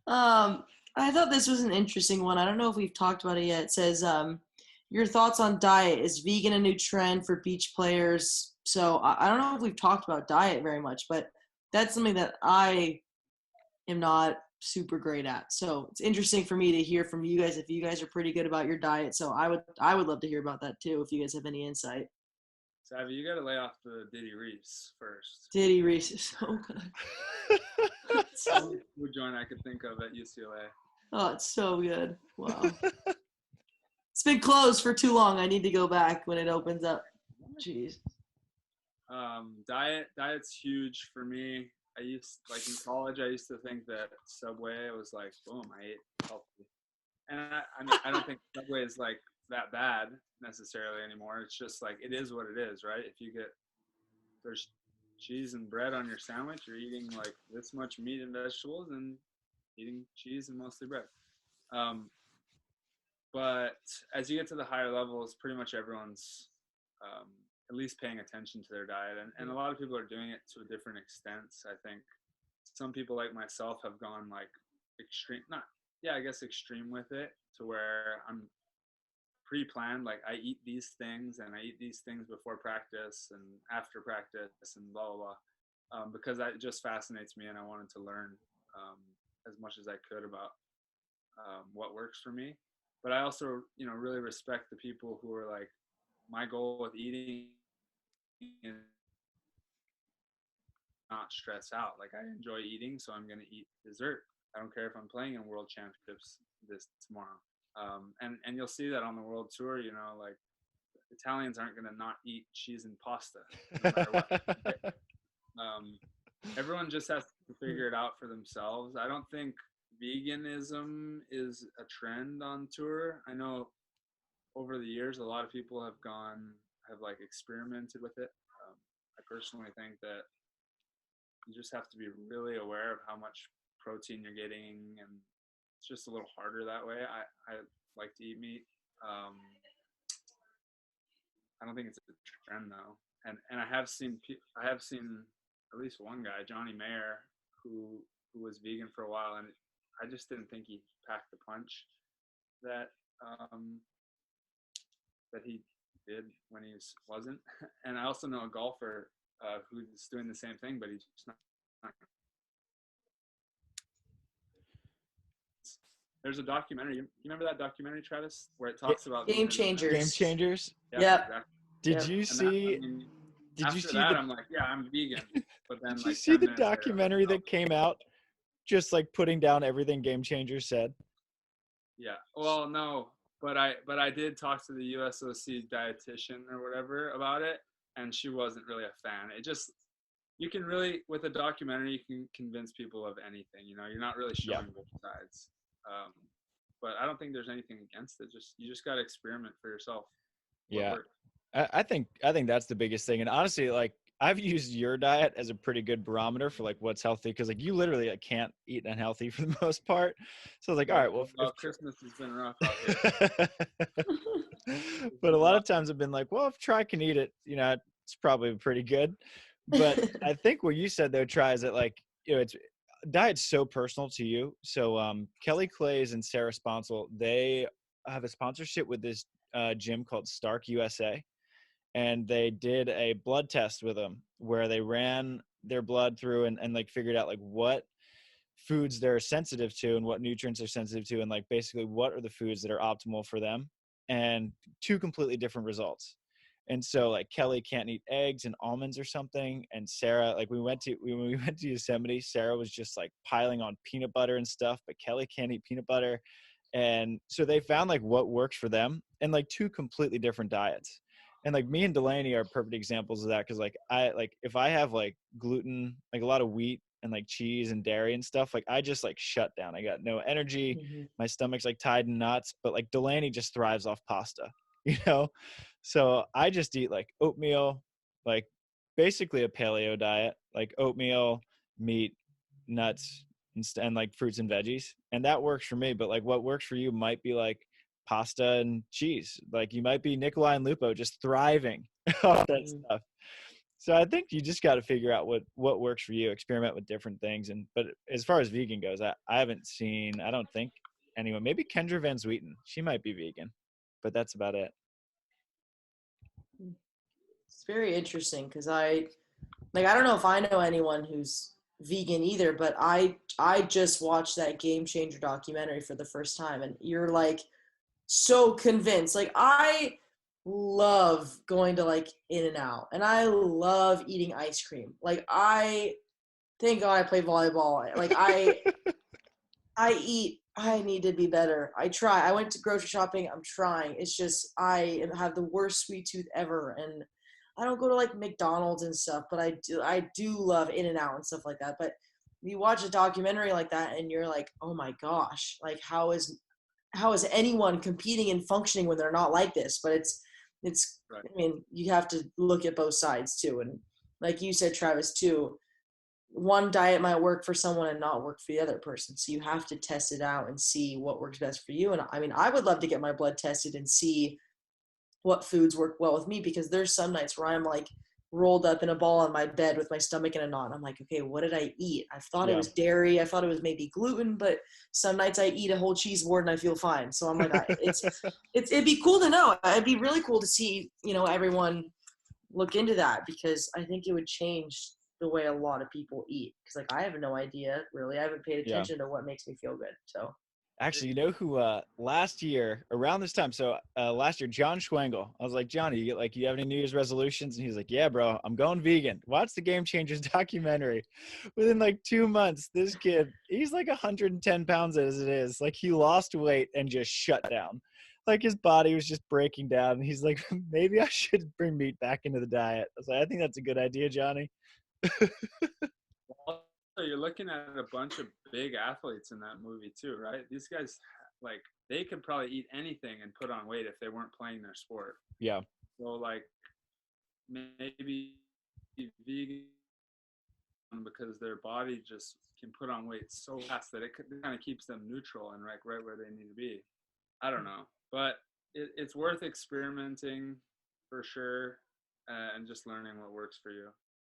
I thought this was an interesting one. I don't know if we've talked about it yet. It says, your thoughts on diet. Is vegan a new trend for beach players? So I don't know if we've talked about diet very much, but that's something that I am not super great at. So it's interesting for me to hear from you guys if you guys are pretty good about your diet. So I would love to hear about that too if you guys have any insight. Savvy, you got to lay off the Diddy Reese first. Diddy Reese is so good. Only food joint I could think of at UCLA. Oh, it's so good. Wow. It's been closed for too long. I need to go back when it opens up. Jeez. Diet's huge for me. In college, I used to think that Subway was like, boom, I ate healthy. And I don't think Subway is like that bad necessarily anymore. It's just like, it is what it is, right? There's cheese and bread on your sandwich, you're eating like this much meat and vegetables and eating cheese and mostly bread. But as you get to the higher levels, pretty much everyone's at least paying attention to their diet. And a lot of people are doing it to a different extent. I think some people like myself have gone like extreme with it, to where I'm pre-planned. Like, I eat these things and I eat these things before practice and after practice and blah, blah, blah. Because that just fascinates me, and I wanted to learn as much as I could about what works for me. But I also, really respect the people who are like, my goal with eating is not stress out. Like, I enjoy eating, so I'm going to eat dessert. I don't care if I'm playing in world championships this tomorrow. And you'll see that on the world tour, like, Italians aren't going to not eat cheese and pasta no matter what. Everyone just has to figure it out for themselves. I don't think veganism is a trend on tour. I know over the years, a lot of people have like experimented with it. I personally think that you just have to be really aware of how much protein you're getting, and it's just a little harder that way. I like to eat meat. I don't think it's a trend though. And I have seen at least one guy, Johnny Mayer, who was vegan for a while, and I just didn't think he packed the punch that he did when he wasn't. And I also know a golfer who's doing the same thing, but he's just not. There's a documentary. You remember that documentary, Travis, where it talks about Game Changers? Game Changers. Yeah. Yep. Exactly. Did you see? I'm like, yeah, I'm vegan. But then, did you see the documentary that came out, just like putting down everything Game Changers said? Yeah. Well, no, but I did talk to the USOC dietitian or whatever about it, and she wasn't really a fan. It just, you can really, with a documentary, you can convince people of anything. You're not really showing both sides. But I don't think there's anything against it. You just got to experiment for yourself. Yeah. I think that's the biggest thing. And honestly, like, I've used your diet as a pretty good barometer for like what's healthy, because like you literally can't eat unhealthy for the most part. So I was like, all right, well, if Christmas has been rough out here. But a lot of times I've been like, well, if Try can eat it, it's probably pretty good. But I think what you said though, Try, is that like, it's diet's so personal to you. So Kelly Clays and Sarah Sponsel, they have a sponsorship with this gym called Stark USA. And they did a blood test with them where they ran their blood through and like figured out like what foods they're sensitive to and what nutrients they're sensitive to. And like basically what are the foods that are optimal for them, and two completely different results. And so like Kelly can't eat eggs and almonds or something. And Sarah, like when we went to Yosemite, Sarah was just like piling on peanut butter and stuff, but Kelly can't eat peanut butter. And so they found like what works for them, and like two completely different diets. And like me and Delaney are perfect examples of that. Cause like if I have like gluten, like a lot of wheat and like cheese and dairy and stuff, like I just like shut down. I got no energy. Mm-hmm. My stomach's like tied in knots, but like Delaney just thrives off pasta, So I just eat like oatmeal, like basically a paleo diet, like oatmeal, meat, nuts, and like fruits and veggies. And that works for me. But like what works for you might be like pasta and cheese. Like you might be Nikolai and Lupo just thriving off that stuff. So I think you just got to figure out what works for you, experiment with different things. But as far as vegan goes, I haven't seen, I don't think anyone, maybe Kendra Van Zwieten. She might be vegan, but that's about it. It's very interesting because I don't know if I know anyone who's vegan either, but I just watched that Game Changer documentary for the first time, and you're like so convinced. Like I love going to like In and Out, and I love eating ice cream. Like I thank God I play volleyball. Like I need to be better. I try. I went to grocery shopping. I'm trying. It's just have the worst sweet tooth ever, and I don't go to like McDonald's and stuff, but I do love In and Out and stuff like that. But you watch a documentary like that, and you're like, oh my gosh, like how is anyone competing and functioning when they're not like this? But it's Right. I mean, you have to look at both sides too, and like you said, Travis, too, one diet might work for someone and not work for the other person. So you have to test it out and see what works best for you. And I mean, I would love to get my blood tested and see what foods work well with me, because there's some nights where I'm like rolled up in a ball on my bed with my stomach in a knot. I'm like, okay, what did I eat? I thought it Yeah. was dairy. I thought it was maybe gluten, but some nights I eat a whole cheese board and I feel fine. So I'm like, it'd be cool to know. It'd be really cool to see, everyone look into that, because I think it would change the way a lot of people eat. Because like I have no idea really. I haven't paid Yeah. attention to what makes me feel good. So Actually, you know who last year around this time? So last year, John Schwengel. I was like, Johnny, you have any New Year's resolutions? And he's like, yeah, bro, I'm going vegan. Watch the Game Changers documentary. Within like 2 months, this kid, he's like 110 pounds as it is. Like he lost weight and just shut down. Like his body was just breaking down. And he's like, maybe I should bring meat back into the diet. I was like, I think that's a good idea, Johnny. Also, you're looking at a bunch of big athletes in that movie too, right? These guys, like, they could probably eat anything and put on weight if they weren't playing their sport. Yeah. So, like, maybe vegan because their body just can put on weight so fast that it kind of keeps them neutral and right where they need to be. I don't know, but it's worth experimenting for sure, and just learning what works for you.